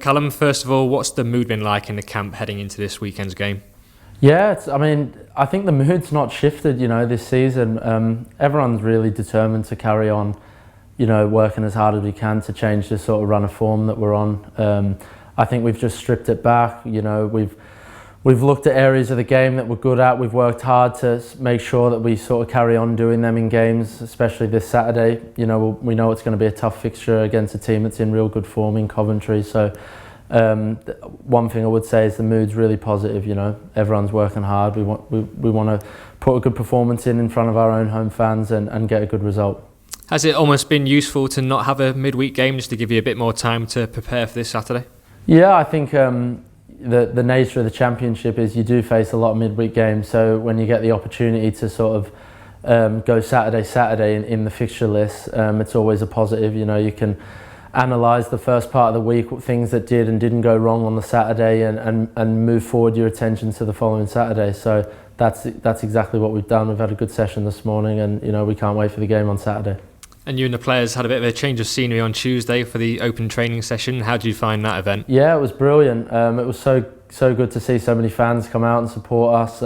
Callum, first of all, what's the mood been like in the camp heading into this weekend's game? Yeah, I think the mood's not shifted, this season. Everyone's really determined to carry on, working as hard as we can to change this sort of run of form that we're on. I think we've just stripped it back. We've looked at areas of the game that we're good at. We've worked hard to make sure that we sort of carry on doing them in games, especially this Saturday. We know it's going to be a tough fixture against a team that's in real good form in Coventry. So one thing I would say is the mood's really positive. Everyone's working hard. We want to put a good performance in front of our own home fans and get a good result. Has it almost been useful to not have a midweek game just to give you a bit more time to prepare for this Saturday? Yeah, I think the nature of the championship is you do face a lot of midweek games. So when you get the opportunity to sort of go Saturday in the fixture list, it's always a positive. You can analyse the first part of the week, things that did and didn't go wrong on the Saturday, and move forward your attention to the following Saturday. So that's exactly what we've done. We've had a good session this morning, and we can't wait for the game on Saturday. And you and the players had a bit of a change of scenery on Tuesday for the open training session. How did you find that event? Yeah, it was brilliant. It was so good to see so many fans come out and support us.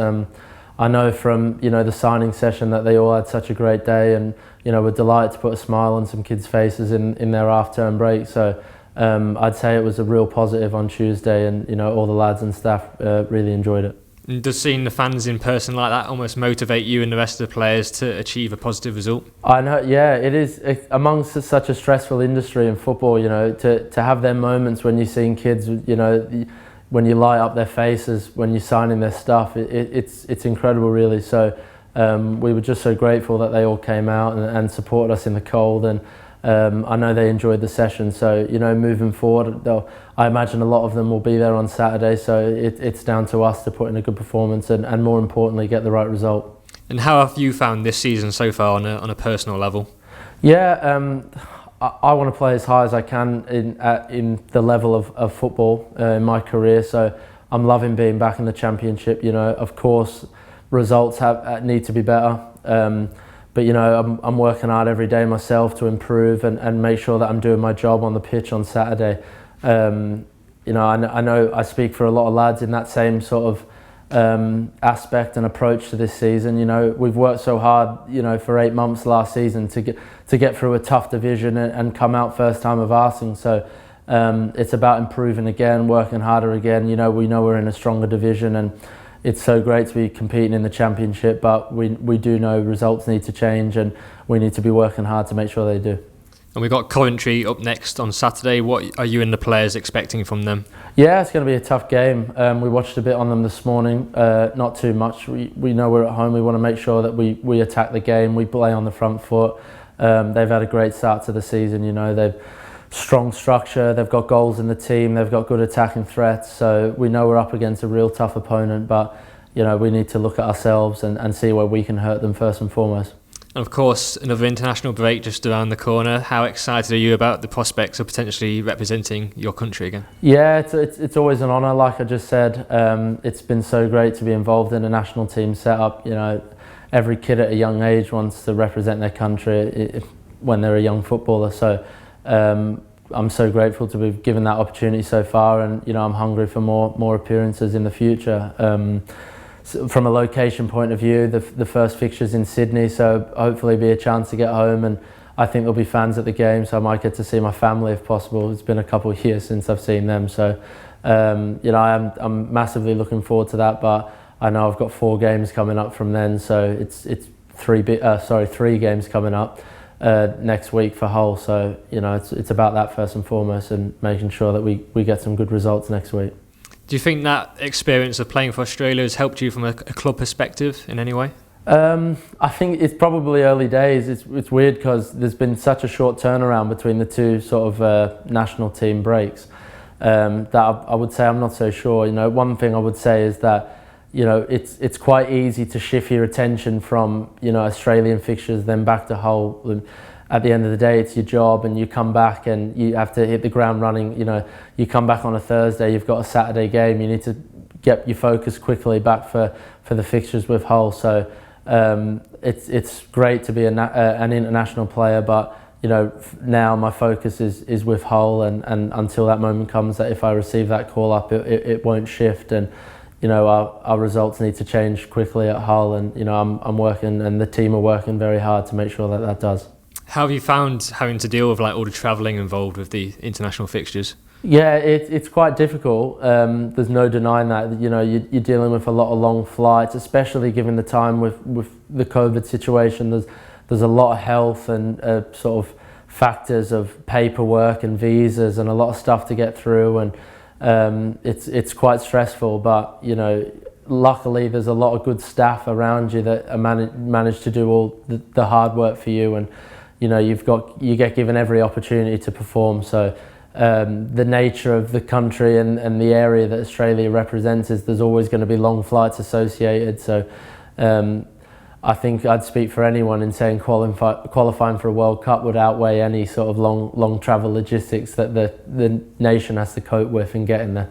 I know from the signing session that they all had such a great day, and we're delighted to put a smile on some kids' faces in their half-term break. So I'd say it was a real positive on Tuesday, and all the lads and staff really enjoyed it. And does seeing the fans in person like that almost motivate you and the rest of the players to achieve a positive result? I know, yeah, it is. Amongst such a stressful industry in football, to have their moments when you're seeing kids, when you light up their faces, when you're signing their stuff, it's incredible, really. So we were just so grateful that they all came out and supported us in the cold, and I know they enjoyed the session. So moving forward, I imagine a lot of them will be there on Saturday. So it's down to us to put in a good performance and more importantly, get the right result. And how have you found this season so far on a personal level? Yeah, I want to play as high as I can in the level of football in my career. So I'm loving being back in the championship. Of course, results need to be better. But I'm working hard every day myself to improve and make sure that I'm doing my job on the pitch on Saturday. I know I speak for a lot of lads in that same sort of aspect and approach to this season. We've worked so hard, for 8 months last season to get through a tough division and come out first time of arsing. So it's about improving again, working harder again. We know we're in a stronger division, and it's so great to be competing in the championship, but we do know results need to change, and we need to be working hard to make sure they do. And we've got Coventry up next on Saturday. What are you and the players expecting from them? Yeah, it's going to be a tough game. We watched a bit on them this morning, not too much. We know we're at home. We want to make sure that we attack the game, we play on the front foot. They've had a great start to the season. They've strong structure, they've got goals in the team, they've got good attacking threats. So we know we're up against a real tough opponent, but we need to look at ourselves and see where we can hurt them first and foremost. And of course, another international break just around the corner. How excited are you about the prospects of potentially representing your country again? Yeah, it's always an honour. Like I just said, it's been so great to be involved in a national team setup. Every kid at a young age wants to represent their country when they're a young footballer. So I'm so grateful to be given that opportunity so far, and I'm hungry for more appearances in the future. So from a location point of view, the first fixture's in Sydney, so hopefully be a chance to get home, and I think there'll be fans at the game, so I might get to see my family if possible. It's been a couple of years since I've seen them, so I'm massively looking forward to that. But I know I've got 4 games coming up from then, so it's 3 games coming up next week for Hull. So it's about that first and foremost, and making sure that we get some good results next week. Do you think that experience of playing for Australia has helped you from a club perspective in any way? I think it's probably early days. It's weird because there's been such a short turnaround between the two sort of national team breaks that I would say I'm not so sure. One thing I would say is that it's quite easy to shift your attention from Australian fixtures then back to Hull. And at the end of the day, it's your job, and you come back and you have to hit the ground running. You come back on a Thursday, you've got a Saturday game, you need to get your focus quickly back for the fixtures with Hull. So it's great to be an international player, but now my focus is with Hull, and until that moment comes that if I receive that call up, it won't shift, and our results need to change quickly at Hull, and I'm working, and the team are working very hard to make sure that does. How have you found having to deal with all the travelling involved with the international fixtures? Yeah, it's quite difficult. There's no denying that. You're dealing with a lot of long flights, especially given the time with the COVID situation. There's a lot of health and sort of factors of paperwork and visas and a lot of stuff to get through, and it's quite stressful. But luckily there's a lot of good staff around you that are manage to do all the hard work for you, and you get given every opportunity to perform. So the nature of the country and the area that Australia represents is there's always going to be long flights associated. So I think I'd speak for anyone in saying qualifying for a World Cup would outweigh any sort of long travel logistics that the nation has to cope with in getting there.